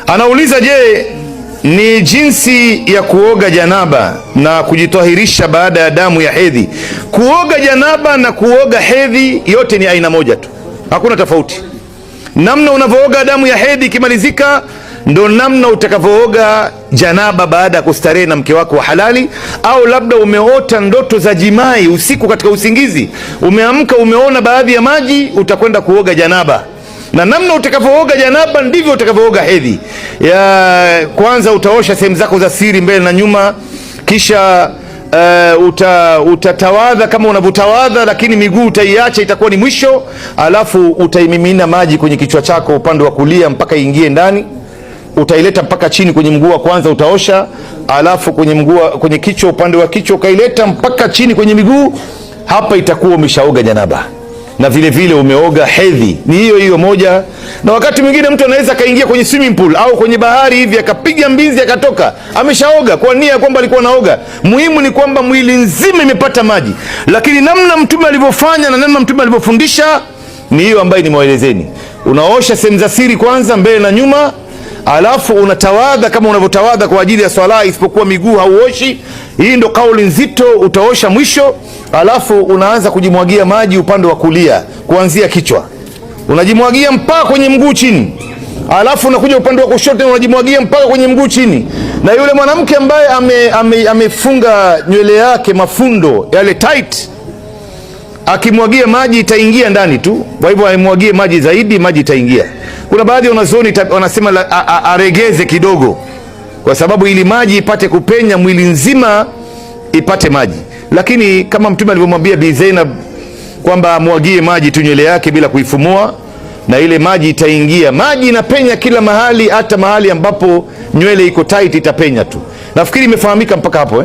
Anauliza, je, ni jinsi ya kuoga janaba na kujitahirisha baada ya damu ya hedhi? Kuoga janaba na kuoga hedhi yote ni aina moja tu, hakuna tofauti. Namna unavooga damu ya hedhi ikimalizika ndo namna utakavooga janaba baada ya kustarehe na mke wako wa halali, au labda umeota ndoto za jimai usiku katika usingizi, umeamka umeona baadhi ya maji, utakwenda kuoga janaba. Na namna utakavooga janaba ndivyo utakavooga hedhi. Kwanza utaosha sehemu zako za siri mbele na nyuma, kisha utatawadha kama unavyotawadha, lakini miguu utaiacha, itakuwa ni mwisho. Alafu utaimimina maji kwenye kichwa chako upande wa kulia mpaka iingie ndani, utaileta mpaka chini kwenye mguu wa kwanza utaosha, alafu kwenye kichwa, upande wa kichwa ukaileta mpaka chini kwenye miguu. Hapa itakuwa umeshaoga janaba na vile vile umeoga hedhi. Ni hiyo hiyo moja. Na wakati mwingine mtu anaweza kaingia kwenye swimming pool au kwenye bahari hivi akapiga mbizi akatoka, ameshaoga kwa nia kwamba alikuwa naoga. Muhimu ni kwamba mwili nzima imepata maji, lakini namna Mtume alivyofanya na namna Mtume alivyofundisha ni hiyo ambayo nimewaelezeni. Unaosha sehemu za siri kwanza mbele na nyuma, alafu unatawadha kama unavyotawadha kwa ajili ya swala, isipokuwa miguu hauoshi. Hii ndo kauli nzito, utaosha mwisho. Alafu unaanza kujimwagia maji upande wa kulia kuanzia kichwa, unajimwagia mpaka kwenye mguu chini. Alafu unakuja upande wa kushoto unajimwagia mpaka kwenye mguu chini. Na yule mwanamke ambaye amefunga nywele yake mafundo yale tight, akimwagia maji itaingia ndani tu. Kwa hivyo aimwagie maji zaidi, maji itaingia. Kuna baadhi ya wanazuoni wanasema aregeze kidogo, kwa sababu ili maji ipate kupenya mwili nzima ipate maji. Lakini kama Mtume alivyomwambia Bi Zainab kwamba amwagie maji tu nywele yake bila kuifumua, na ile maji itaingia. Maji inapenya kila mahali, hata mahali ambapo nywele iko tight itapenya tu. Nafikiri imefahamika mpaka hapo